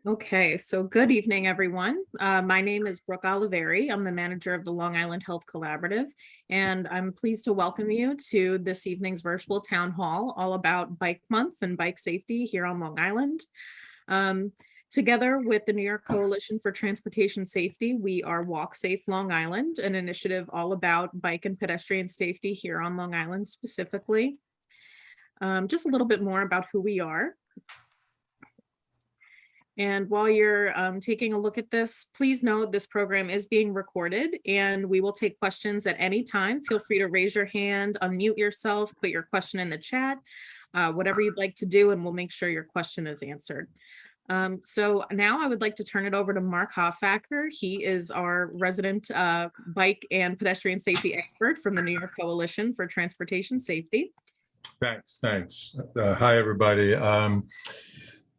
Okay, so good evening, everyone. My name is Brooke Oliveri. I'm the manager of the Long Island Health Collaborative, and I'm pleased to welcome you to this evening's virtual town hall all about Bike Month and bike safety here on Long Island. Um, Together with the New York Coalition for Transportation Safety, we are Walk Safe Long Island, an initiative all about bike and pedestrian safety here on Long Island specifically. Just a little bit more about who we are. And while you're taking a look at this, please note this program is being recorded and we will take questions at any time. Feel free to raise your hand, unmute yourself, put your question in the chat, whatever you'd like to do, and we'll make sure your question is answered. So now I would like to turn it over to Mark Hoffacker. He is our resident bike and pedestrian safety expert from the New York Coalition for Transportation Safety. Thanks. Hi, everybody.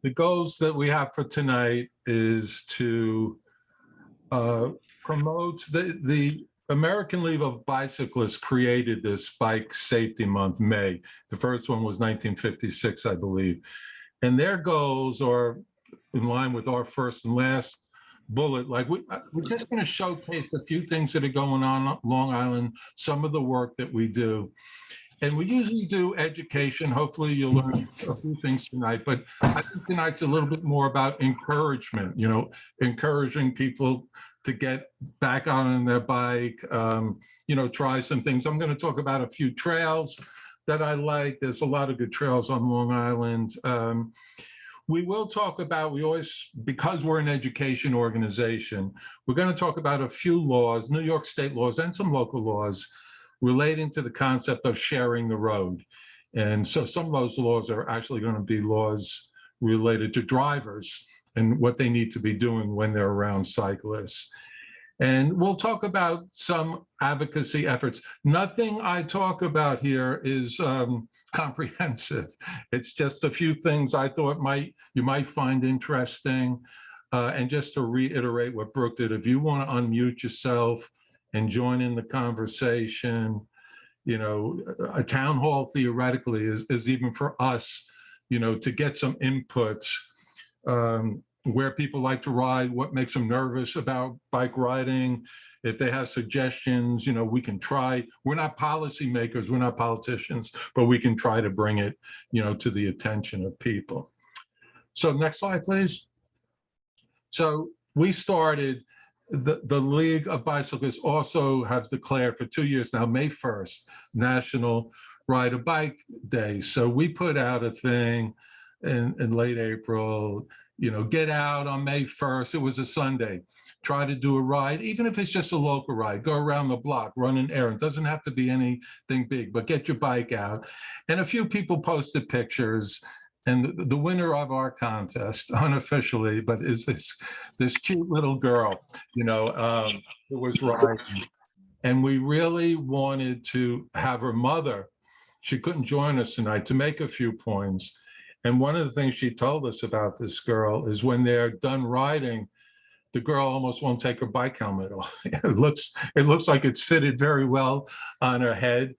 The goals that we have for tonight is to promote the American League of Bicyclists created this Bike Safety Month, May. The first one was 1956, I believe. And their goals are in line with our first and last bullet. Like we're just going to showcase a few things that are going on Long Island, some of the work that we do. And we usually do education. Hopefully you'll learn a few things tonight, but I think tonight's a little bit more about encouragement, encouraging people to get back on their bike, try some things. I'm going to talk about a few trails that I like. There's a lot of good trails on Long Island. We will talk about, because we're an education organization, we're going to talk about a few laws, New York state laws and some local laws relating to the concept of sharing the road. And so some of those laws are actually going to be laws related to drivers and what they need to be doing when they're around cyclists. And we'll talk about some advocacy efforts. Nothing I talk about here is comprehensive. It's just a few things I thought you might find interesting. And just to reiterate what Brooke did, if you want to unmute yourself and join in the conversation, a town hall theoretically is even for us, to get some input, where people like to ride, what makes them nervous about bike riding. If they have suggestions, we can try. We're not policymakers, we're not politicians, but we can try to bring it, to the attention of people. So next slide, please. So we started, the League of Bicyclists also have declared for 2 years now, May 1st, National Ride a Bike Day. So we put out a thing in late April, get out on May 1st. It was a Sunday. Try to do a ride, even if it's just a local ride. Go around the block, run an errand. Doesn't have to be anything big, but get your bike out. And a few people posted pictures. And the winner of our contest, unofficially, but is this cute little girl, who was riding. And we really wanted to have her mother, she couldn't join us tonight, to make a few points. And one of the things she told us about this girl is when they're done riding, the girl almost won't take her bike helmet off. It looks like it's fitted very well on her head.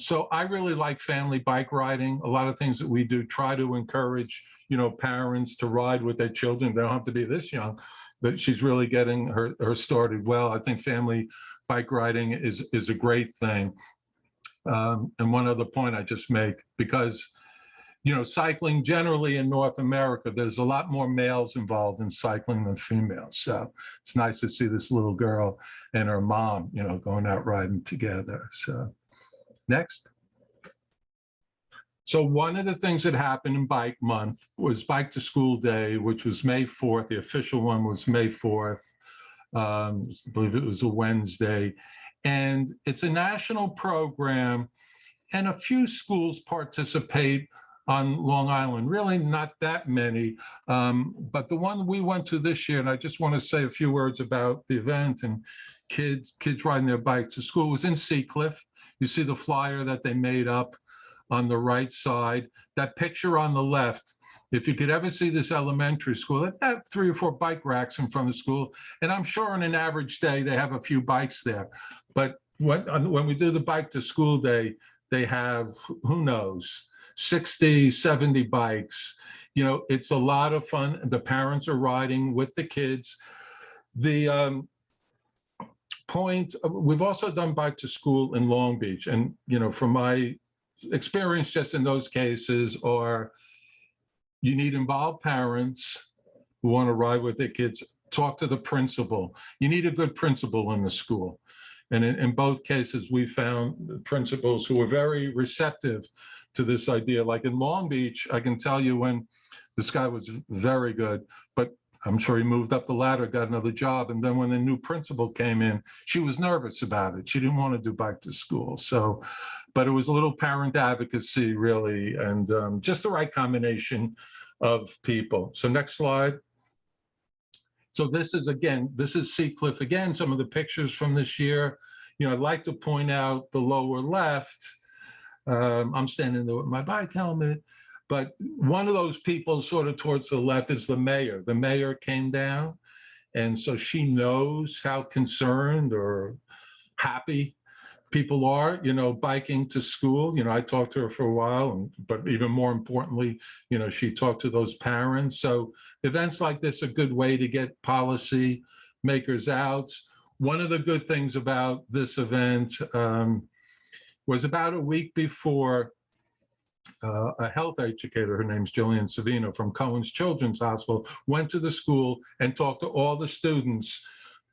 So I really like family bike riding. A lot of things that we do try to encourage, parents to ride with their children. They don't have to be this young, but she's really getting her started well. I think family bike riding is a great thing. And one other point I just make, because cycling generally in North America, there's a lot more males involved in cycling than females. So it's nice to see this little girl and her mom, going out riding together. So next. So one of the things that happened in Bike Month was Bike to School Day, which was May 4th. The official one was May 4th. I believe it was a Wednesday. And it's a national program, and a few schools participate on Long Island, really not that many. But the one we went to this year, and I just want to say a few words about the event and kids riding their bike to school, was in Seacliff. You see the flyer that they made up on the right side. That picture on the left, if you could ever see this elementary school, they've got 3 or 4 bike racks in front of the school. And I'm sure on an average day, they have a few bikes there. But when we do the Bike to School Day, they have, who knows, 60, 70 bikes. It's a lot of fun. The parents are riding with the kids. The point, we've also done bike to school in Long Beach. And, from my experience just in those cases, are you need involved parents who want to ride with their kids, talk to the principal. You need a good principal in the school. And in both cases, we found principals who were very receptive to this idea. Like in Long Beach, I can tell you when this guy was very good, but I'm sure he moved up the ladder, got another job. And then when the new principal came in, she was nervous about it. She didn't want to do bike to school. So, but it was a little parent advocacy really, and just the right combination of people. So next slide. So this is Seacliff again, some of the pictures from this year. I'd like to point out the lower left. I'm standing there with my bike helmet, but one of those people sort of towards the left is the mayor. The mayor came down, and so she knows how concerned or happy people are, biking to school. I talked to her for a while, but even more importantly, she talked to those parents. So events like this are a good way to get policy makers out. One of the good things about this event was about a week before, a health educator, her name's Jillian Savino from Cohen's Children's Hospital, went to the school and talked to all the students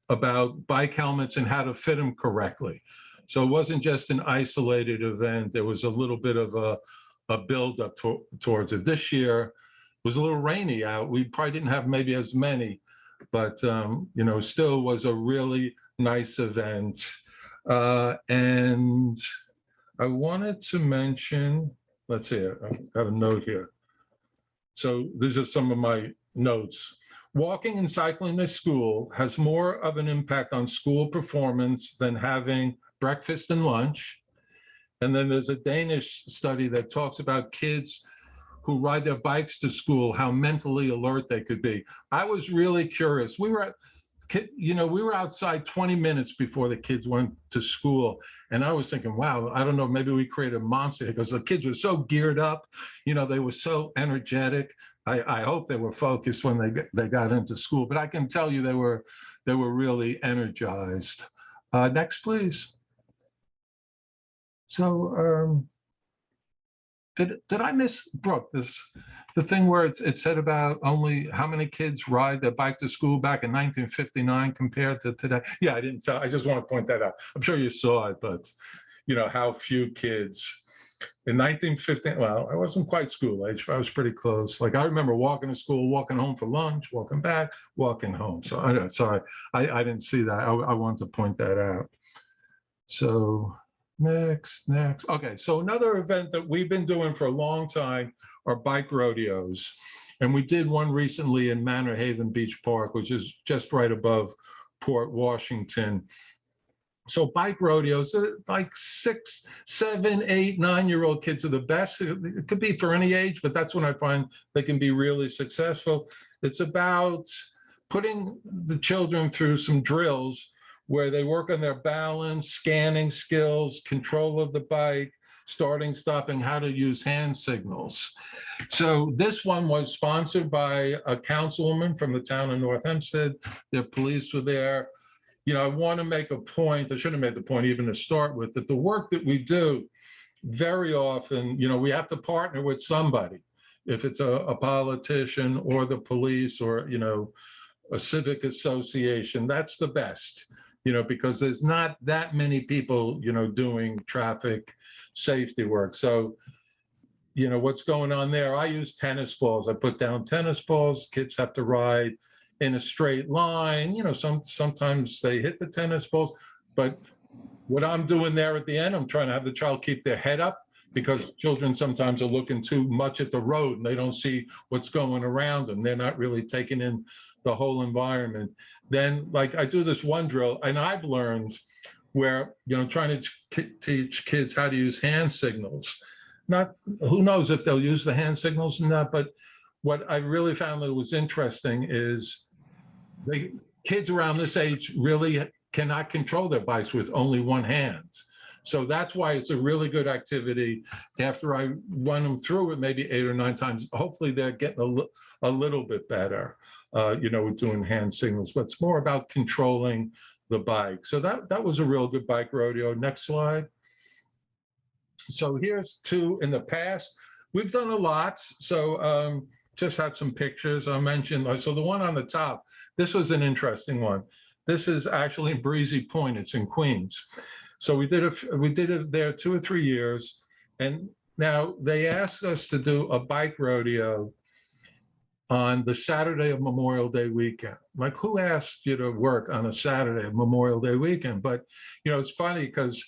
about bike helmets and how to fit them correctly. So it wasn't just an isolated event. There was a little bit of a build-up towards it. This year it was a little rainy out. We probably didn't have maybe as many, but still was a really nice event. And I wanted to mention, let's see, I have a note here. So these are some of my notes. Walking and cycling to school has more of an impact on school performance than having breakfast and lunch. And then there's a Danish study that talks about kids who ride their bikes to school, how mentally alert they could be. I was really curious. We were outside 20 minutes before the kids went to school. And I was thinking, wow, I don't know, maybe we created a monster because the kids were so geared up. They were so energetic. I hope they were focused when they got into school, but I can tell you they were really energized. Next, please. So did I miss, Brooke, the thing where it said about only how many kids ride their bike to school back in 1959 compared to today? Yeah, I didn't tell. I just want to point that out. I'm sure you saw it, but how few kids in 1950. Well, I wasn't quite school age, but I was pretty close. Like I remember walking to school, walking home for lunch, walking back, walking home. So I didn't see that. I wanted to point that out. So next. Okay, so another event that we've been doing for a long time are bike rodeos. And we did one recently in Manor Haven Beach Park, which is just right above Port Washington. So bike rodeos, like 6, 7, 8, 9-year-old kids are the best. It could be for any age, but that's when I find they can be really successful. It's about putting the children through some drills where they work on their balance, scanning skills, control of the bike, starting, stopping, how to use hand signals. So this one was sponsored by a councilwoman from the town of North Hempstead. Their police were there. I want to make a point, I should have made the point even to start with, that the work that we do, very often, we have to partner with somebody. If it's a politician or the police or, a civic association, that's the best. Because there's not that many people, doing traffic safety work. So, what's going on there? I use tennis balls. I put down tennis balls. Kids have to ride in a straight line. Sometimes they hit the tennis balls. But what I'm doing there at the end, I'm trying to have the child keep their head up, because children sometimes are looking too much at the road and they don't see what's going around them. They're not really taking in the whole environment. Then, like, I do this one drill, and I've learned where, trying to teach kids how to use hand signals. Who knows if they'll use the hand signals or not, but what I really found that was interesting is kids around this age really cannot control their bikes with only one hand. So that's why it's a really good activity. After I run them through it maybe 8 or 9 times, hopefully they're getting a little bit better, with doing hand signals, but it's more about controlling the bike. So that was a real good bike rodeo. Next slide. So here's two in the past. We've done a lot. So just had some pictures I mentioned. So the one on the top, this was an interesting one. This is actually in Breezy Point. It's in Queens. So we did it there 2 or 3 years. And now they asked us to do a bike rodeo on the Saturday of Memorial Day weekend. Like, who asked you to work on a Saturday of Memorial Day weekend? But, it's funny because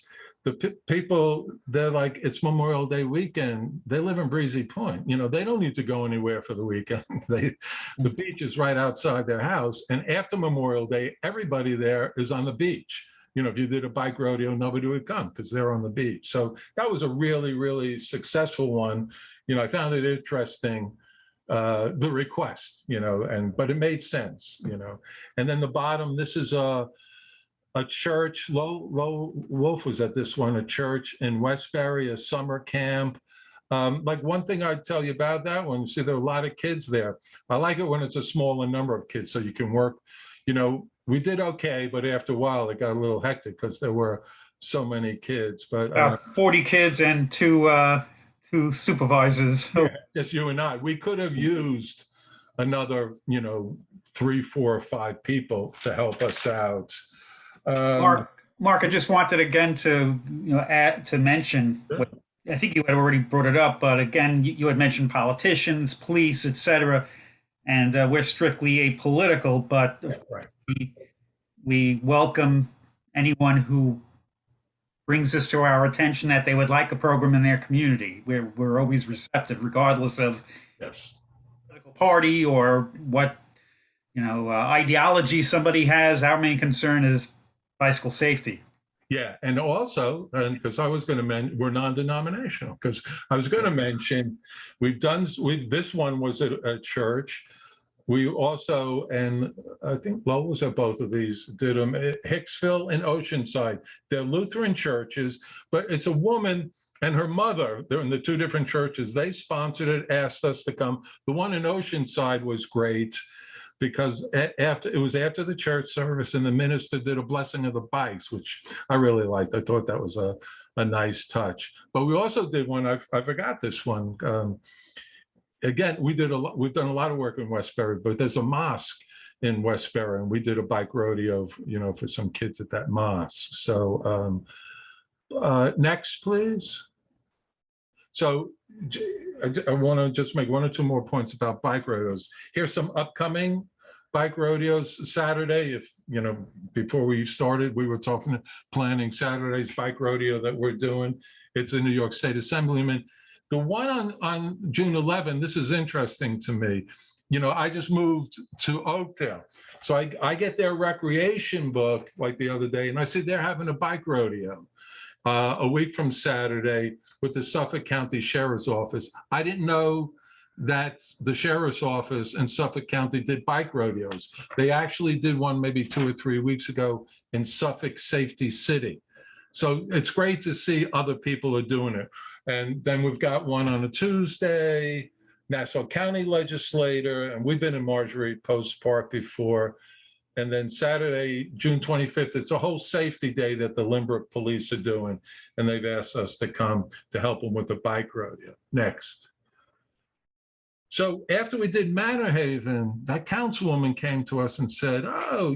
the people, they're like, it's Memorial Day weekend. They live in Breezy Point. They don't need to go anywhere for the weekend. The beach is right outside their house. And after Memorial Day, everybody there is on the beach. If you did a bike rodeo, nobody would come because they're on the beach. So that was a really, really successful one. I found it interesting, the request, but it made sense, And then the bottom, this is a church. Low Wolf was at this one, a church in Westbury, a summer camp. Like, one thing I'd tell you about that one, see, there are a lot of kids there. I like it when it's a smaller number of kids so you can work. We did okay, but after a while it got a little hectic because there were so many kids. But 40 kids and two supervisors. yeah, just you and I. We could have used another, 3, 4, or 5 people to help us out. Mark, I just wanted again to add to mention. Sure. What, I think you had already brought it up, but again, you had mentioned politicians, police, etc., and we're strictly apolitical, but Right. we welcome anyone who brings this to our attention that they would like a program in their community. We're always receptive, regardless of Yes. political party or what ideology somebody has. Our main concern is bicycle safety. Yeah, and also, and because I was going to mention, we're non-denominational, because I was going to mention, this one was at a church. We also, and I think Lowell was at both of these, did them at Hicksville and Oceanside. They're Lutheran churches, but it's a woman and her mother. They're in the 2 different churches. They sponsored it, asked us to come. The one in Oceanside was great because it was after the church service, and the minister did a blessing of the bikes, which I really liked. I thought that was a nice touch. But we also did one, I forgot this one. Again, we've done a lot of work in Westbury, but there's a mosque in Westbury, and we did a bike rodeo, for some kids at that mosque. So next, please. So I want to just make 1 or 2 more points about bike rodeos. Here's some upcoming bike rodeos Saturday. Before we started, we were planning Saturday's bike rodeo that we're doing. It's a New York State Assemblyman. The one on June 11, this is interesting to me. I just moved to Oakdale. So I get their recreation book like the other day, and I see they're having a bike rodeo a week from Saturday with the Suffolk County Sheriff's Office. I didn't know that the Sheriff's Office in Suffolk County did bike rodeos. They actually did one maybe 2 or 3 weeks ago in Suffolk Safety City. So it's great to see other people are doing it. And then we've got one on a Tuesday, Nassau County Legislator, and we've been in Marjorie Post Park before. And then Saturday, June 25th, it's a whole safety day that the Lynbrook Police are doing. And they've asked us to come to help them with the bike rodeo. Next. So after we did Manor Haven, that councilwoman came to us and said, oh,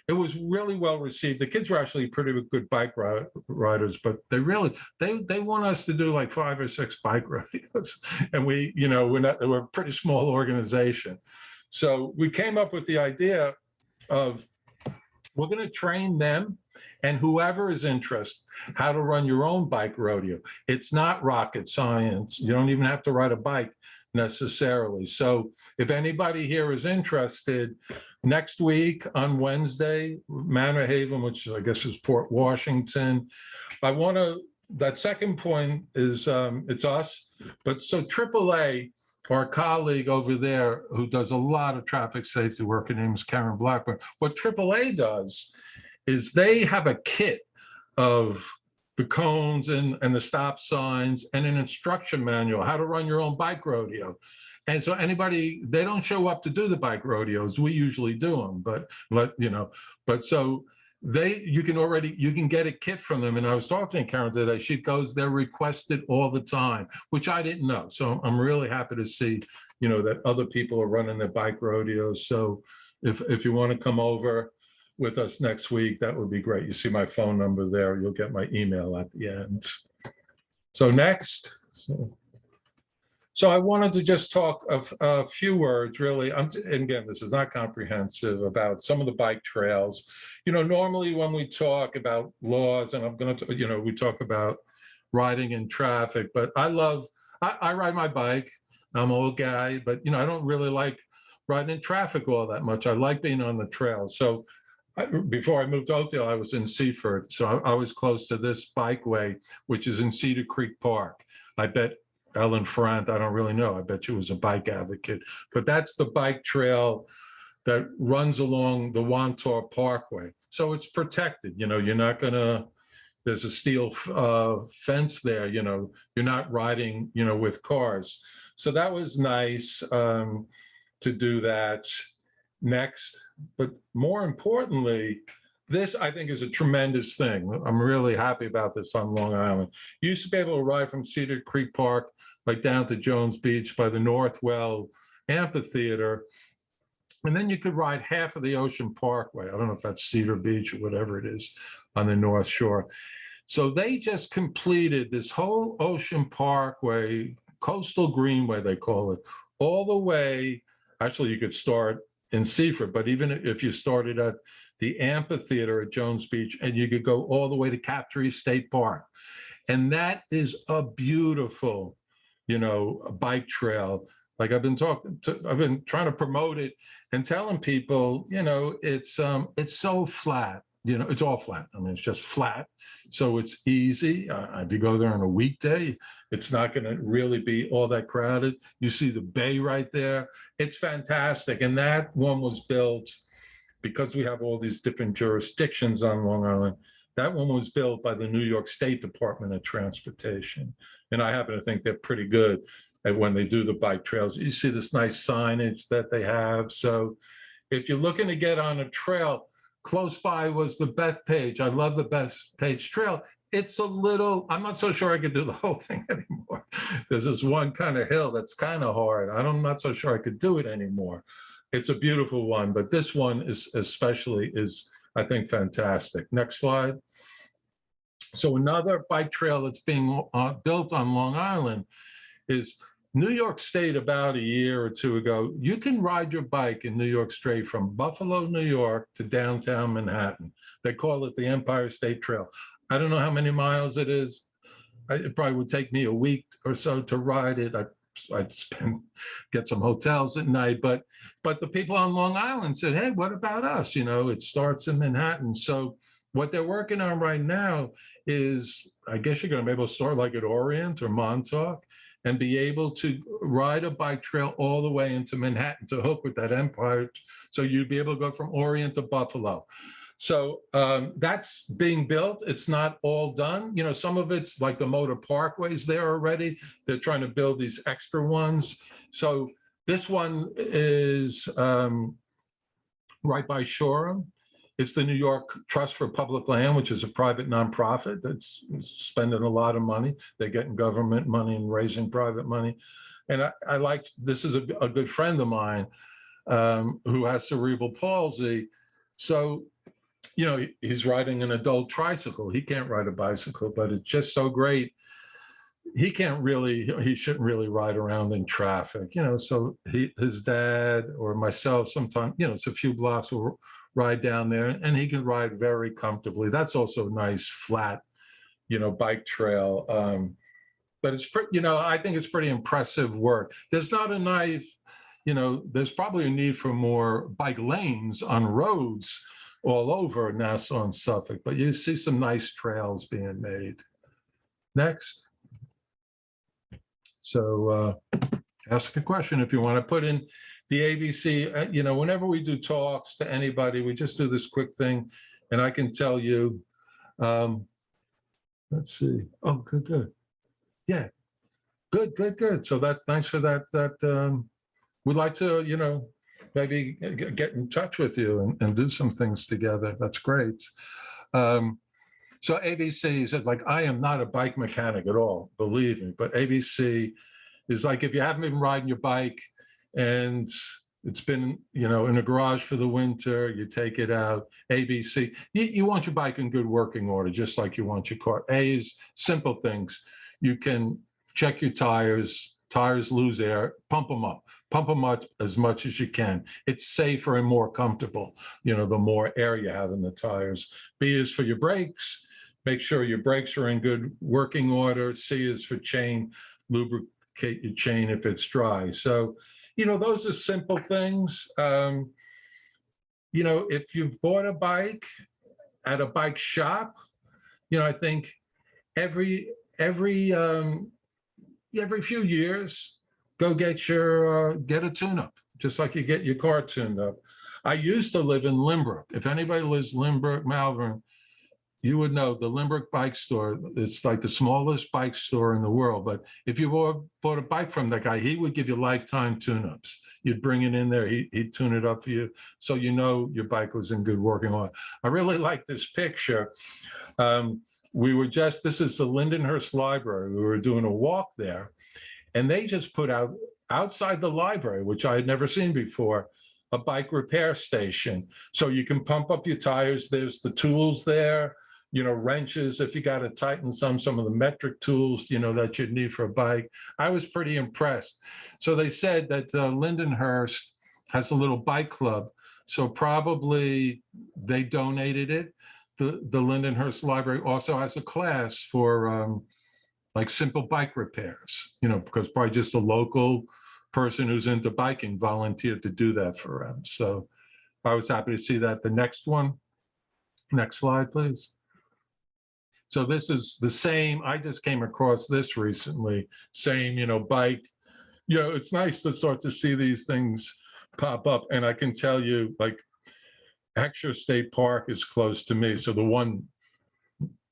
it was really well received. The kids were actually pretty good bike riders, but they want us to do like 5 or 6 bike rodeos. And we're a pretty small organization. So we came up with the idea of, we're going to train them and whoever is interested how to run your own bike rodeo. It's not rocket science. You don't even have to ride a bike necessarily. So if anybody here is interested, next week on Wednesday, Manor Haven, which I guess is Port Washington, that second point is it's us, but so AAA, our colleague over there who does a lot of traffic safety work, her name is Karen Blackburn. What AAA does is they have a kit of the cones and the stop signs and an instruction manual, how to run your own bike rodeo. And so anybody, they don't show up to do the bike rodeos. We usually do them, but so you can get a kit from them. And I was talking to Karen today, she goes, they're requested all the time, which I didn't know. So I'm really happy to see, that other people are running their bike rodeos. So if you want to come over with us next week, that would be great. You see my phone number there. You'll get my email at the end. So next. So I wanted to just talk a few words, really. And again, this is not comprehensive, about some of the bike trails. Normally when we talk about laws, and I'm going to, we talk about riding in traffic, but I ride my bike. I'm an old guy, but I don't really like riding in traffic all that much. I like being on the trail. So before I moved to Oakdale, I was in Seaford. So I was close to this bikeway, which is in Cedar Creek Park. I bet Ellen Frant, I don't really know. I bet she was a bike advocate, but that's the bike trail that runs along the Wantor Parkway. So it's protected, you're not gonna, there's a steel fence there, you're not riding, with cars. So that was nice to do that. Next, but more importantly, this I think is a tremendous thing. I'm really happy about this on Long Island. You used to be able to ride from Cedar Creek Park down to Jones Beach by the Northwell Amphitheater. And then you could ride half of the Ocean Parkway. I don't know if that's Cedar Beach or whatever it is on the North Shore. So they just completed this whole Ocean Parkway, Coastal Greenway, they call it, all the way. Actually, you could start in Seaford, but even if you started at the amphitheater at Jones Beach, and you could go all the way to Captree State Park. And that is a beautiful, a bike trail. Like I've been trying to promote it and telling people, it's so flat, it's all flat. I mean, it's just flat. So it's easy. If you go there on a weekday, it's not going to really be all that crowded. You see the bay right there. It's fantastic. And that one was built because we have all these different jurisdictions on Long Island. That one was built by the New York State Department of Transportation. And I happen to think they're pretty good at when they do the bike trails. You see this nice signage that they have. So if you're looking to get on a trail, close by was the Bethpage. I love the Bethpage Trail. It's a little, I'm not so sure I could do the whole thing anymore. There's this one kind of hill that's kind of hard. I'm not so sure I could do it anymore. It's a beautiful one, but this one is I think, fantastic. Next slide. So another bike trail that's being built on Long Island is New York State. About a year or two ago, you can ride your bike in New York State from Buffalo, New York to downtown Manhattan. They call it the Empire State Trail. I don't know how many miles it is. It probably would take me a week or so to ride it. I'd get some hotels at night, but the people on Long Island said, hey, what about us? It starts in Manhattan. So what they're working on right now is, I guess you're going to be able to start like at Orient or Montauk and be able to ride a bike trail all the way into Manhattan to hook with that Empire. So you'd be able to go from Orient to Buffalo. So that's being built. It's not all done. Some of it's like the motor parkways there already. They're trying to build these extra ones. So this one is right by Shoreham. It's the New York Trust for Public Land, which is a private nonprofit that's spending a lot of money. They're getting government money and raising private money. And I like, this is a good friend of mine who has cerebral palsy. So he's riding an adult tricycle. He can't ride a bicycle, but it's just so great. He shouldn't really ride around in traffic, so his dad or myself, sometimes, it's a few blocks, will ride down there and he can ride very comfortably. That's also nice, flat, bike trail. But it's, I think it's pretty impressive work. There's not a nice, there's probably a need for more bike lanes on roads all over Nassau and Suffolk, but you see some nice trails being made. Next. So ask a question if you want to put in the ABC. Whenever we do talks to anybody, we just do this quick thing, and I can tell you, let's see. Oh, good, good. Yeah, good, good, good. So that's nice for that, we'd like to, maybe get in touch with you and do some things together. That's great. So ABC said, like, I am not a bike mechanic at all, believe me, but ABC is like, if you haven't been riding your bike and it's been, in a garage for the winter, you take it out. ABC, you want your bike in good working order, just like you want your car. A is simple things. You can check your tires. Tires lose air, pump them up as much as you can. It's safer and more comfortable, the more air you have in the tires. B is for your brakes. Make sure your brakes are in good working order. C is for chain, lubricate your chain if it's dry. So, those are simple things. If you've bought a bike at a bike shop, I think every few years, go get a tune-up, just like you get your car tuned up. I used to live in Lynbrook. If anybody lives Lynbrook, Malvern, you would know the Lynbrook bike store. It's like the smallest bike store in the world. But if you bought a bike from that guy, he would give you lifetime tune-ups. You'd bring it in there, he'd tune it up for you, so your bike was in good working order. I really like this picture. This is the Lindenhurst Library. We were doing a walk there, and they just put out outside the library, which I had never seen before, a bike repair station. So you can pump up your tires. There's the tools there, wrenches if you got to tighten some of the metric tools, that you'd need for a bike. I was pretty impressed. So they said that Lindenhurst has a little bike club. So probably they donated it. The Lindenhurst Library also has a class for like simple bike repairs, because probably just a local person who's into biking volunteered to do that for them. So I was happy to see that. The next one, next slide, please. So this is the same. I just came across this recently. Same, bike. It's nice to start to see these things pop up. And I can tell you, like, Heckscher State Park is close to me. So the one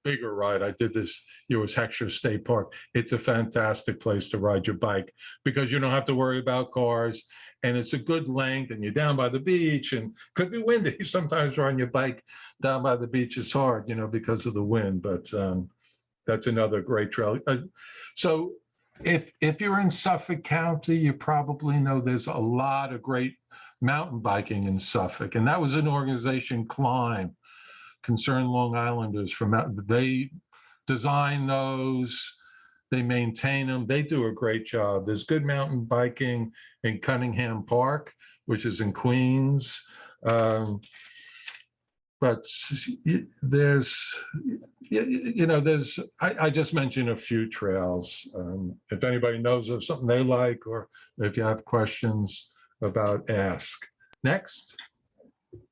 bigger ride I did this year was Heckscher State Park. It's a fantastic place to ride your bike because you don't have to worry about cars, and it's a good length, and you're down by the beach, and could be windy. Sometimes riding your bike down by the beach is hard, because of the wind, but that's another great trail. So if you're in Suffolk County, you probably know there's a lot of great mountain biking in Suffolk, and that was an organization, Climb, Concerned Long Islanders they design those, they maintain them, they do a great job. There's good mountain biking in Cunningham Park, which is in Queens. But I just mentioned a few trails. If anybody knows of something they like, or if you have questions about, ask. Next.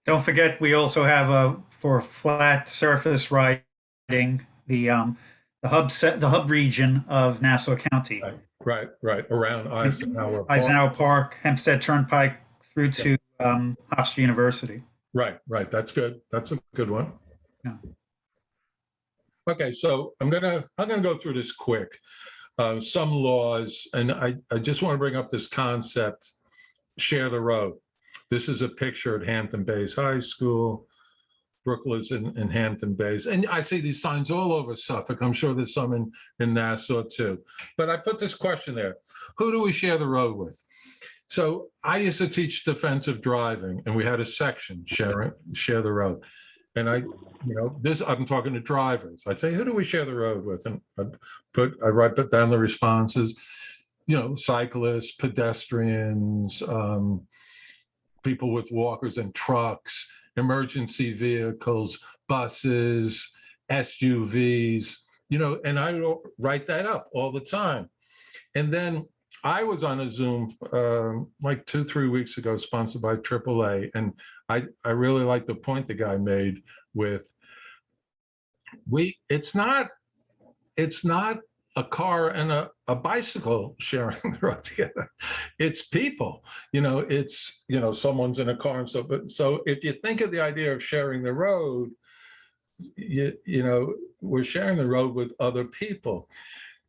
Don't forget, we also have for flat surface riding, the hub region of Nassau County. Right. Around Eisenhower Park, Hempstead Turnpike through to Hofstra University. Right. That's good. That's a good one. Yeah. Okay, so I'm gonna go through this quick. Some laws, and I just want to bring up this concept, share the road. This is a picture at Hampton Bays High School. Brooklands in Hampton Bays. And I see these signs all over Suffolk. I'm sure there's some in Nassau too. But I put this question there. Who do we share the road with? So I used to teach defensive driving, and we had a section, share the road. And I'm talking to drivers. I'd say, who do we share the road with? And I write down the responses, cyclists, pedestrians, people with walkers and trucks, emergency vehicles, buses, SUVs, and I write that up all the time. And then I was on a Zoom like 2-3 weeks ago, sponsored by AAA. And I really like the point the guy made with, it's not a car and a bicycle sharing the road together. It's people, it's, someone's in a car and so, but so if you think of the idea of sharing the road, you know, we're sharing the road with other people.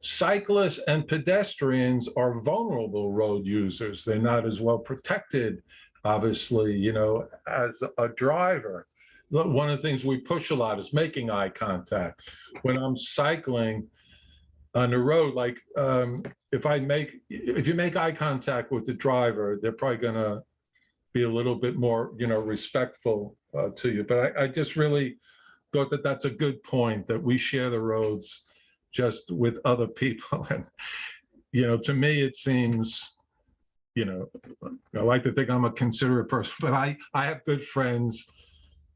Cyclists and pedestrians are vulnerable road users. They're not as well protected, obviously, you know, as a driver. One of the things we push a lot is making eye contact. When I'm cycling on the road, like if you make eye contact with the driver, they're probably gonna be a little bit more, you know, respectful to you. But I just really thought that that's a good point, that we share the roads just with other people. And, you know, to me, it seems, you know, I like to think I'm a considerate person, but I have good friends,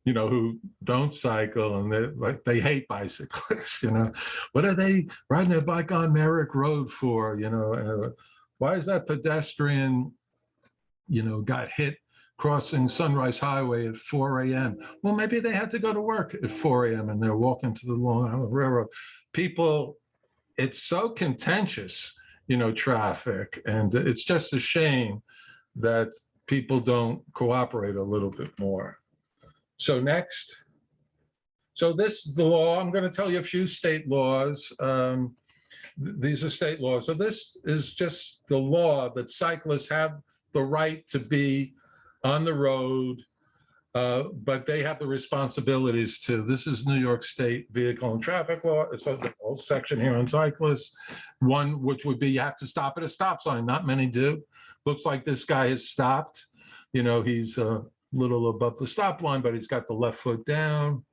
you know, who don't cycle, and they hate bicyclists, you know. What are they riding their bike on Merrick Road for, you know? Why is that pedestrian, you know, got hit crossing Sunrise Highway at 4 a.m.? Well, maybe they had to go to work at 4 a.m. and they're walking to the Long Island Railroad. People, it's so contentious, you know, traffic, and it's just a shame that people don't cooperate a little bit more. So next. So this is the law. I'm going to tell you a few state laws. These are state laws. So this is just the law that cyclists have the right to be on the road, but they have the responsibilities too. This is New York State Vehicle and Traffic Law. It's a whole section here on cyclists. One, which would be you have to stop at a stop sign. Not many do. Looks like this guy has stopped. You know, he's a little above the stop line, but he's got the left foot down.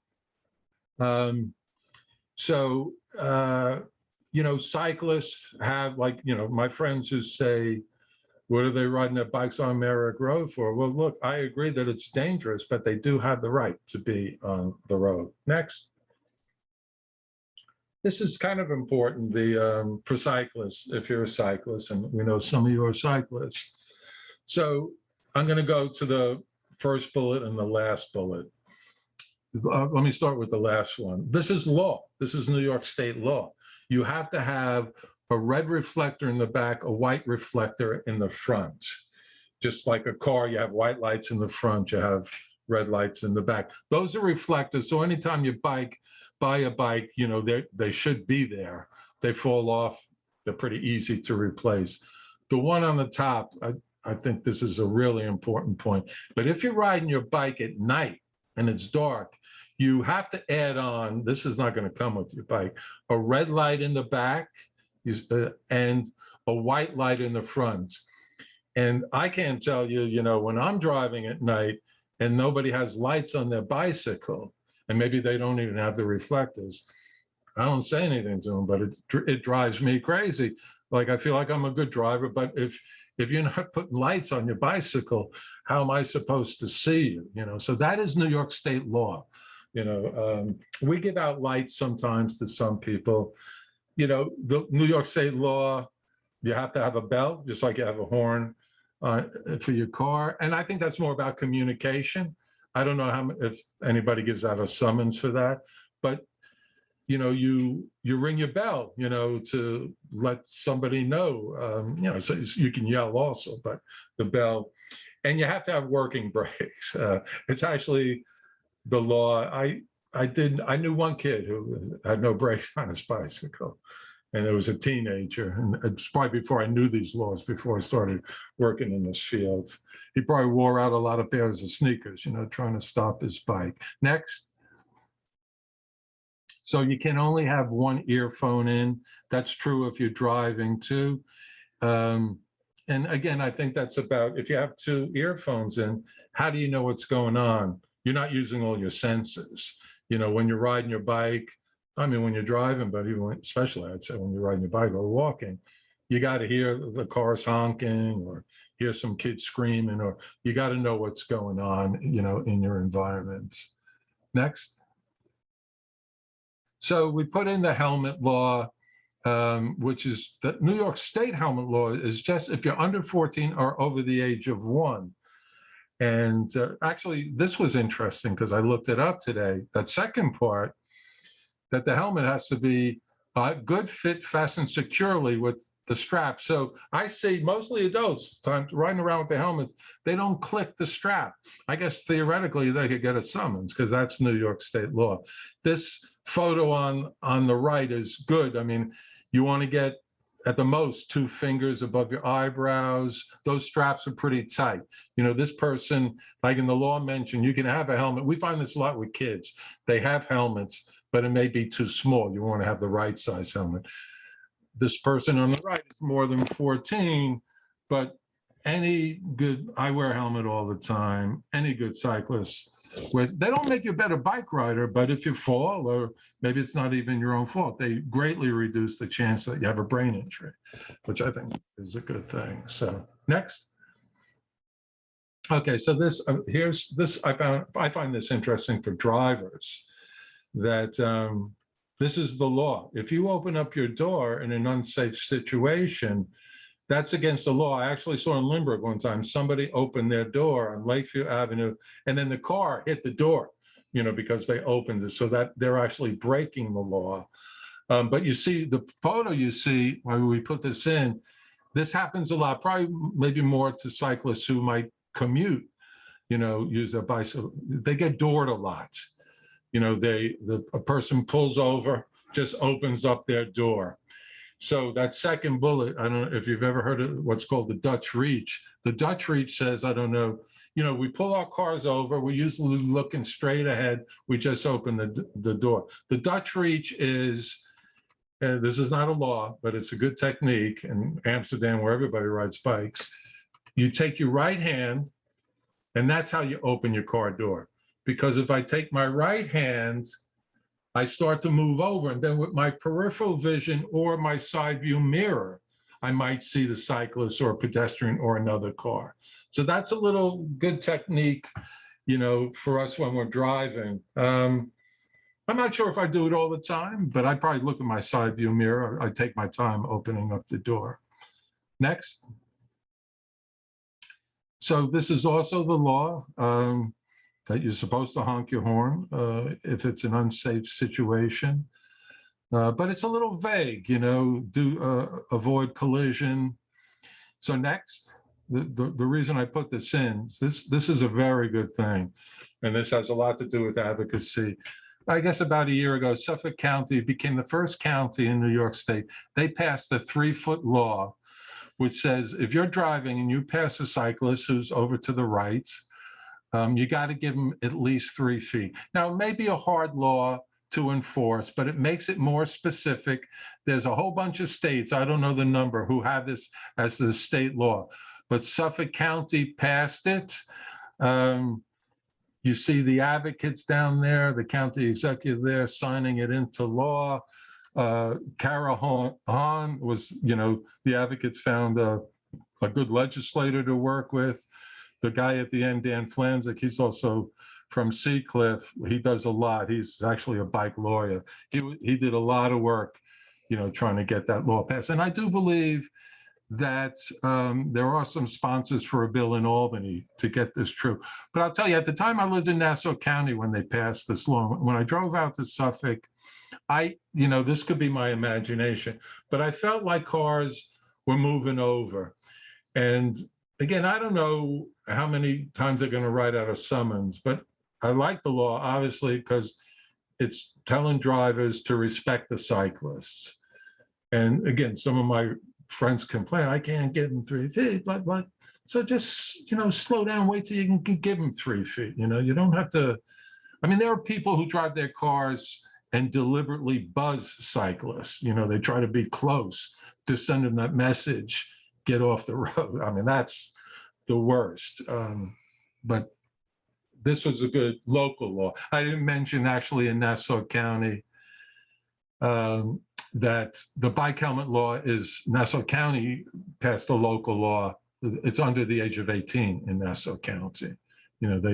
You know, cyclists have, like, you know, my friends who say, what are they riding their bikes on Merrick Road for? Well, look, I agree that it's dangerous, but they do have the right to be on the road. Next. This is kind of important, for cyclists, if you're a cyclist, and we know some of you are cyclists. So I'm going to go to the first bullet and the last bullet. Let me start with the last one. This is law. This is New York State law. You have to have a red reflector in the back, a white reflector in the front. Just like a car, you have white lights in the front, you have red lights in the back. Those are reflectors. So anytime you buy a bike, you know, they should be there. They fall off, they're pretty easy to replace. The one on the top, I think this is a really important point. But if you're riding your bike at night and it's dark, you have to add on, this is not going to come with your bike, a red light in the back and a white light in the front. And I can't tell you, you know, when I'm driving at night and nobody has lights on their bicycle, and maybe they don't even have the reflectors, I don't say anything to them, but it drives me crazy. Like, I feel like I'm a good driver, but if you're not putting lights on your bicycle, how am I supposed to see you? You know, so that is New York State law. You know, we give out lights sometimes to some people. You know, the New York State law, you have to have a bell, just like you have a horn for your car. And I think that's more about communication. I don't know if anybody gives out a summons for that, but you know, you ring your bell, you know, to let somebody know, you know, so you can yell also, but the bell, and you have to have working brakes. It's actually the law. I knew one kid who had no brakes on his bicycle, and it was a teenager. And it's probably before I knew these laws, before I started working in this field. He probably wore out a lot of pairs of sneakers, you know, trying to stop his bike. Next. So you can only have one earphone in. That's true if you're driving too. And again, I think that's about, if you have two earphones in, how do you know what's going on? You're not using all your senses. You know, when you're riding your bike, I mean, when you're driving, but even especially I'd say when you're riding your bike or walking, you got to hear the cars honking or hear some kids screaming, or you got to know what's going on, you know, in your environment. Next. So we put in the helmet law, which is the New York State helmet law is just if you're under 14 or over the age of 1. And actually, this was interesting because I looked it up today. That second part, that the helmet has to be good fit, fastened securely with the strap. So I see mostly adults times riding around with their helmets. They don't click the strap. I guess theoretically they could get a summons because that's New York State law. This photo on the right is good. I mean, you want to get at the most 2 fingers above your eyebrows. Those straps are pretty tight. You know, this person, like in the law mentioned, you can have a helmet. We find this a lot with kids. They have helmets, but it may be too small. You want to have the right size helmet. This person on the right is more than 14, but any good, I wear a helmet all the time, any good cyclist, they don't make you a better bike rider, but if you fall, or maybe it's not even your own fault, they greatly reduce the chance that you have a brain injury, which I think is a good thing. So next. Okay, so this, here's this, I find this interesting for drivers, that this is the law. If you open up your door in an unsafe situation, that's against the law. I actually saw in Lindbergh one time, somebody opened their door on Lakeview Avenue, and then the car hit the door, you know, because they opened it, so that they're actually breaking the law. But you see, the photo you see, when we put this in, this happens a lot, probably maybe more to cyclists who might commute, you know, use their bicycle. They get doored a lot. You know, a person pulls over, just opens up their door. So that second bullet, I don't know if you've ever heard of what's called the Dutch reach. The Dutch reach says, I don't know, you know, we pull our cars over, we're usually looking straight ahead, we just open the door. The Dutch reach is, this is not a law, but it's a good technique in Amsterdam where everybody rides bikes. You take your right hand, and that's how you open your car door. Because if I take my right hand, I start to move over, and then with my peripheral vision or my side view mirror, I might see the cyclist or a pedestrian or another car. So that's a little good technique, you know, for us when we're driving. I'm not sure if I do it all the time, but I probably look at my side view mirror. I take my time opening up the door. Next. So this is also the law. That you're supposed to honk your horn if it's an unsafe situation. But it's a little vague, you know, avoid collision. So next, the reason I put this in, this is a very good thing. And this has a lot to do with advocacy. I guess about a year ago, Suffolk County became the first county in New York State. They passed a 3-foot law, which says if you're driving and you pass a cyclist who's over to the right, you got to give them at least 3 feet. Now, it may be a hard law to enforce, but it makes it more specific. There's a whole bunch of states, I don't know the number, who have this as the state law, but Suffolk County passed it. You see the advocates down there, the county executive there signing it into law. Kara Hahn was, you know, the advocates found a good legislator to work with. The guy at the end, Dan Flanzik, he's also from Seacliff. He does a lot. He's actually a bike lawyer. He did a lot of work, you know, trying to get that law passed. And I do believe that there are some sponsors for a bill in Albany to get this true. But I'll tell you, at the time I lived in Nassau County when they passed this law, when I drove out to Suffolk, you know, this could be my imagination, but I felt like cars were moving over. And again, I don't know how many times they're going to write out a summons, but I like the law, obviously, because it's telling drivers to respect the cyclists. And again, some of my friends complain, I can't give them 3 feet, but so just, you know, slow down, wait till you can give them 3 feet. You know, you don't have to. I mean, there are people who drive their cars and deliberately buzz cyclists. You know, they try to be close to send them that message, get off the road. I mean, that's the worst. But this was a good local law. I didn't mention actually in Nassau County that the bike helmet law is, Nassau County passed a local law. It's under the age of 18 in Nassau County. You know,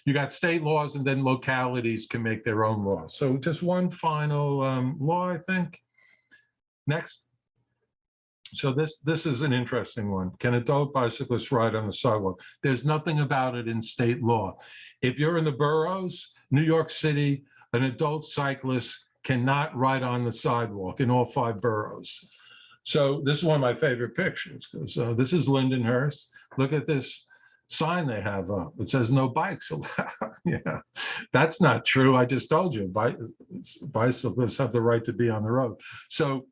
you got state laws and then localities can make their own laws. So just one final law, I think. Next. So this is an interesting one. Can adult bicyclists ride on the sidewalk? There's nothing about it in state law. If you're in the boroughs, New York City, an adult cyclist cannot ride on the sidewalk in all 5 boroughs. So this is one of my favorite pictures because this is Lindenhurst. Look at this sign they have up. It says no bikes allowed. Yeah, that's not true. I just told you, bicyclists have the right to be on the road. So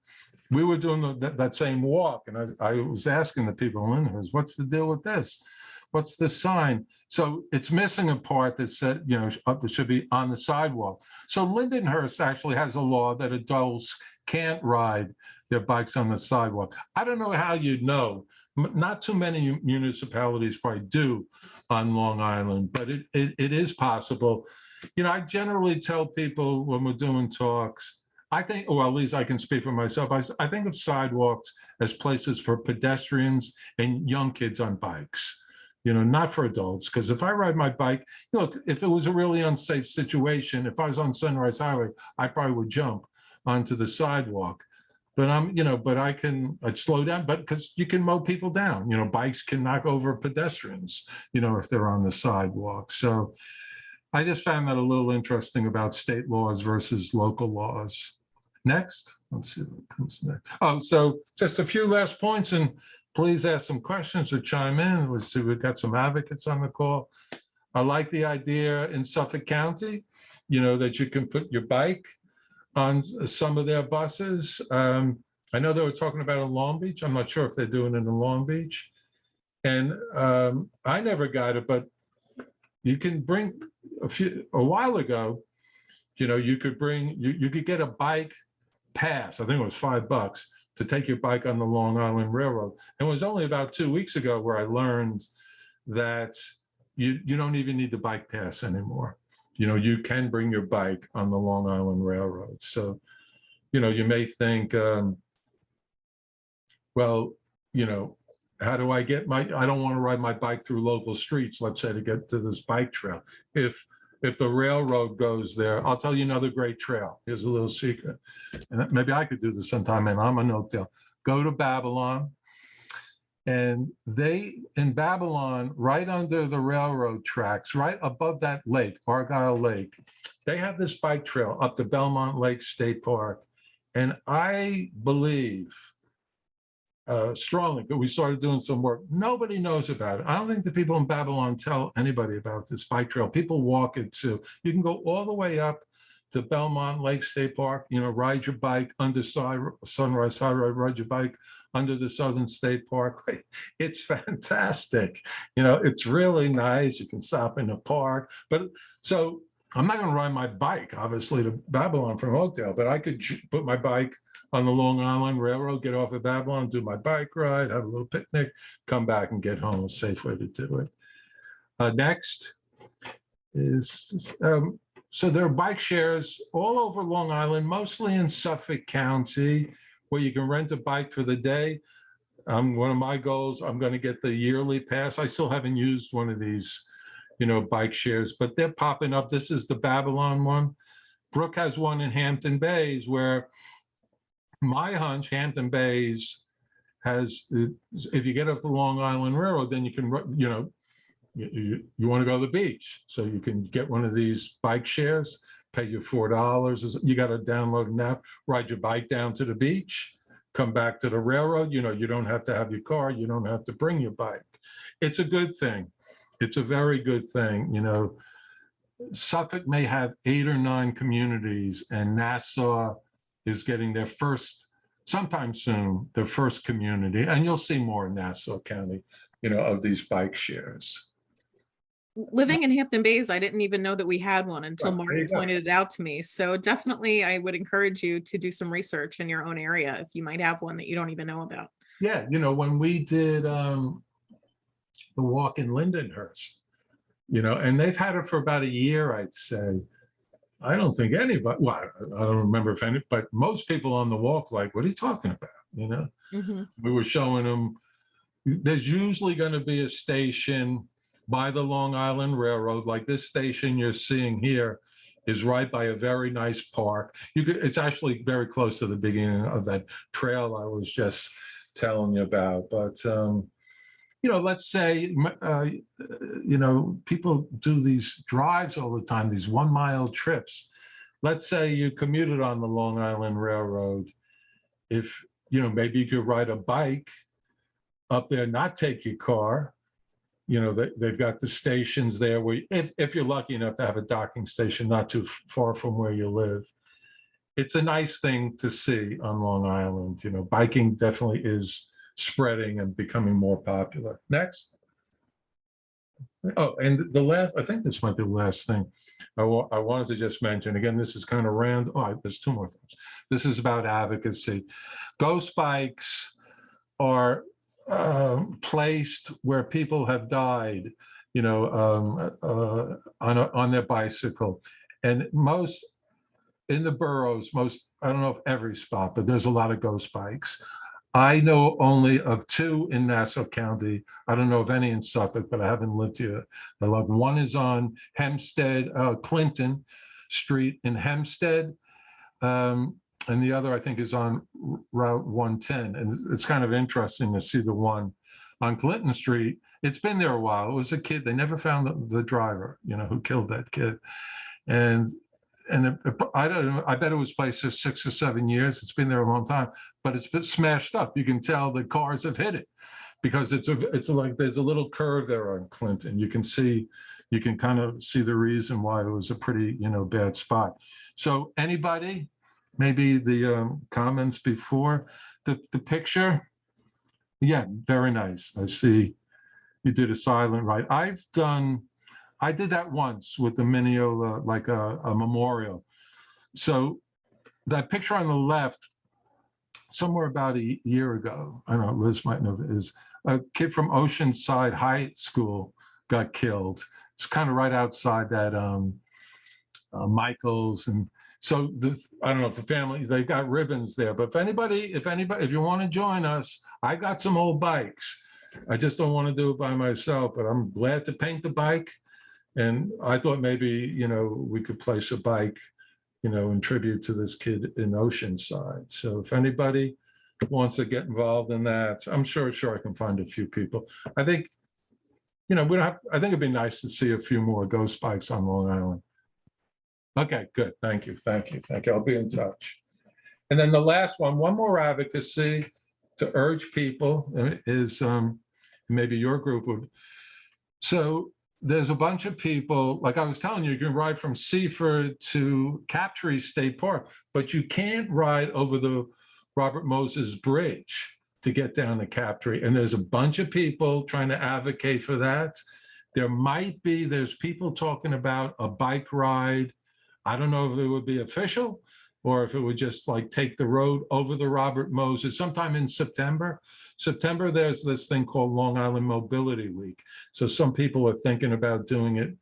we were doing that same walk, and I was asking the people in Lindenhurst, what's the deal with this? What's the sign? So it's missing a part that said, it should be on the sidewalk. So Lindenhurst actually has a law that adults can't ride their bikes on the sidewalk. I don't know how you'd know. Not too many municipalities probably do on Long Island, but it is possible. I generally tell people when we're doing talks, I think, or at least I can speak for myself, I think of sidewalks as places for pedestrians and young kids on bikes. Not for adults, because if I ride my bike, look, if it was a really unsafe situation, if I was on Sunrise Highway, I probably would jump onto the sidewalk. But I'd slow down, but because you can mow people down, bikes can knock over pedestrians, if they're on the sidewalk. So I just found that a little interesting about state laws versus local laws. Next, let's see what comes next. Oh, so just a few last points, and please ask some questions or chime in. Let's see, we've got some advocates on the call. I like the idea in Suffolk County, that you can put your bike on some of their buses. I know they were talking about in Long Beach. I'm not sure if they're doing it in Long Beach. And I never got it, but you can bring a while ago, you could get a bike pass. I think it was $5 to take your bike on the Long Island Railroad. And it was only about 2 weeks ago where I learned that you don't even need the bike pass anymore. You can bring your bike on the Long Island Railroad. So, you may think, how do I get I don't want to ride my bike through local streets, let's say, to get to this bike trail. If the railroad goes there, I'll tell you another great trail. Here's a little secret. And maybe I could do this sometime, and I'm a Oakdale. Go to Babylon. And in Babylon, right under the railroad tracks, right above that lake, Argyle Lake, they have this bike trail up to Belmont Lake State Park. And I believe strongly, but we started doing some work. Nobody knows about it. I don't think the people in Babylon tell anybody about this bike trail. People walk it too. You can go all the way up to Belmont Lake State Park, ride your bike under Sunrise Highway, ride your bike under the Southern State Parkway. It's fantastic. It's really nice. You can stop in the park. But so I'm not going to ride my bike, obviously, to Babylon from Oakdale, but I could put my bike on the Long Island Railroad, get off at Babylon, do my bike ride, have a little picnic, come back and get home. A safe way to do it. Next is, so there are bike shares all over Long Island, mostly in Suffolk County, where you can rent a bike for the day. One of my goals, I'm going to get the yearly pass. I still haven't used one of these, bike shares, but they're popping up. This is the Babylon one. Brooke has one in Hampton Bays, where my hunch, Hampton Bays has, if you get off the Long Island Railroad, then you can, you want to go to the beach. So you can get one of these bike shares, pay you $4. You got to download an app, ride your bike down to the beach, come back to the railroad. You don't have to have your car. You don't have to bring your bike. It's a good thing. It's a very good thing. Suffolk may have 8 or 9 communities, and Nassau is getting their first, sometime soon, their first community. And you'll see more in Nassau County, of these bike shares. Living in Hampton Bays, I didn't even know that we had one until Right, there Marty you go. pointed it out to me. So definitely, I would encourage you to do some research in your own area if you might have one that you don't even know about. Yeah, when we did the walk in Lindenhurst, and they've had it for about a year, I'd say. I don't think anybody, well, I don't remember if any, but most people on the walk, like, what are you talking about? Mhm. We were showing them, there's usually going to be a station by the Long Island Railroad, like this station you're seeing here is right by a very nice park. It's actually very close to the beginning of that trail I was just telling you about. But let's say, people do these drives all the time, these 1 mile trips. Let's say you commuted on the Long Island Railroad. If maybe you could ride a bike up there, not take your car. They've got the stations there where, if you're lucky enough to have a docking station not too far from where you live. It's a nice thing to see on Long Island. Biking definitely is spreading and becoming more popular. Next. Oh, and I think this might be the last thing I wanted to just mention. Again, this is kind of random. Oh, there's two more things. This is about advocacy. Ghost bikes are placed where people have died, on their bicycle. And most in the boroughs, I don't know if every spot, but there's a lot of ghost bikes. I know only of two in Nassau County. I don't know of any in Suffolk, but I haven't lived here. One is on Hempstead, Clinton Street in Hempstead. And the other, I think, is on Route 110. And it's kind of interesting to see the one on Clinton Street. It's been there a while. It was a kid. They never found the driver, who killed that kid. And I don't know, I bet it was placed for 6 or 7 years. It's been there a long time, but it's been smashed up. You can tell the cars have hit it because it's like there's a little curve there on Clinton. You can kind of see the reason why it was a pretty, bad spot. So anybody, maybe the comments before the picture? Yeah, very nice. I see you did a silent ride. I did that once with the Mineola, like a memorial. So that picture on the left, somewhere about a year ago, I don't know, Liz might know, is a kid from Oceanside High School got killed. It's kind of right outside that Michael's. And so I don't know if the family, they've got ribbons there, but if you want to join us, I got some old bikes. I just don't want to do it by myself, but I'm glad to paint the bike. And I thought maybe, we could place a bike, in tribute to this kid in Oceanside. So if anybody wants to get involved in that, I'm sure I can find a few people. I think, I think it'd be nice to see a few more ghost bikes on Long Island. Okay, good. Thank you. I'll be in touch. And then the last one more advocacy to urge people is maybe your group would. So there's a bunch of people, like I was telling you can ride from Seaford to Captree State Park, but you can't ride over the Robert Moses Bridge to get down to Captree. And there's a bunch of people trying to advocate for that. There's people talking about a bike ride. I don't know if it would be official or if it would just like take the road over the Robert Moses sometime in September. There's this thing called Long Island Mobility Week. So some people are thinking about doing it.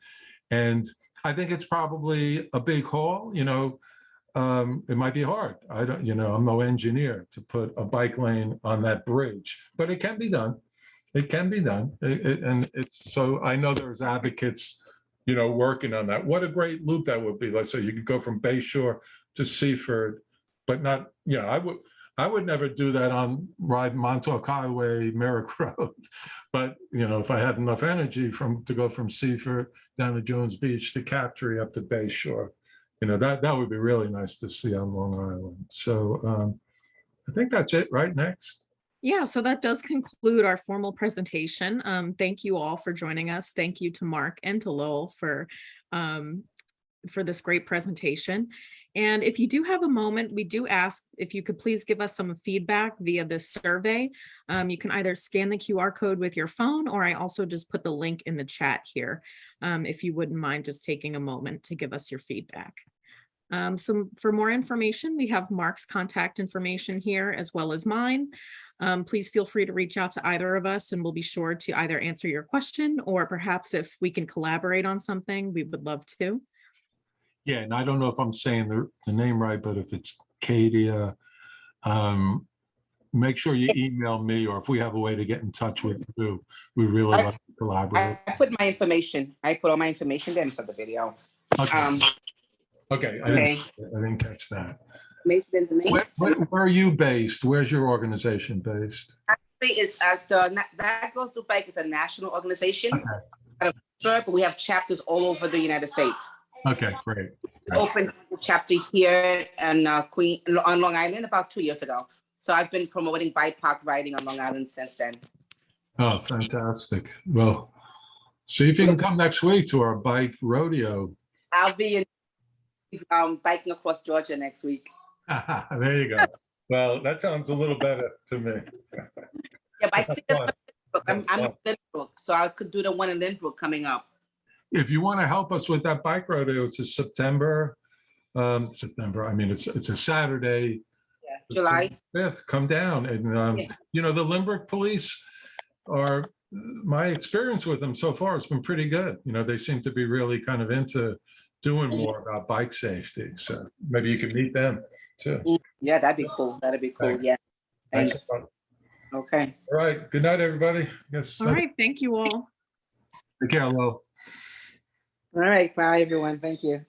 And I think it's probably a big haul, it might be hard. I'm no engineer to put a bike lane on that bridge, but it can be done. And so I know there's advocates, working on that. What a great loop that would be. Let's say you could go from Bay Shore to Seaford, but not, I would never do that ride Montauk Highway, Merrick Road. But, if I had enough energy to go from Seaford down to Jones Beach to Captree up to Bay Shore, that would be really nice to see on Long Island. So I think that's it, right? Next. Yeah, so that does conclude our formal presentation. Thank you all for joining us. Thank you to Mark and to Lowell for this great presentation. And if you do have a moment, we do ask if you could please give us some feedback via this survey. You can either scan the QR code with your phone, or I also just put the link in the chat here. If you wouldn't mind just taking a moment to give us your feedback. So for more information, we have Mark's contact information here as well as mine. Please feel free to reach out to either of us and we'll be sure to either answer your question or perhaps if we can collaborate on something, we would love to. Yeah, and I don't know if I'm saying the name right, but if it's Katia, make sure you email me, or if we have a way to get in touch with you, we really like to collaborate. I put my information. I put all my information there inside the video. Okay. Okay. I didn't catch that. Where are you based? Where's your organization based? It's That Goes to Bike is a national organization. Okay. But we have chapters all over the United States. Okay, great. We opened a chapter here on Long Island about 2 years ago. So I've been promoting bike park riding on Long Island since then. Oh, fantastic. Well, see if you can come next week to our bike rodeo. I'll be in, biking across Georgia next week. There you go. Well, that sounds a little better to me. Yeah, but I think That's fun. I'm That's in fun. Lynbrook, so I could do the one in Lynbrook coming up. If you want to help us with that bike rodeo, it's a September, I mean, it's a Saturday, Yeah, July. 5th. Come down and, Yes. the Limerick police are, my experience with them so far has been pretty good. They seem to be really kind of into doing more about bike safety. So maybe you can meet them too. Yeah, that'd be cool. That'd be cool. Thanks. Yeah. Thanks. Thanks. a lot. Okay. All right. Good night, everybody. Yes. All right, thank you all. Take care, Lo. All right. Bye, everyone. Thank you.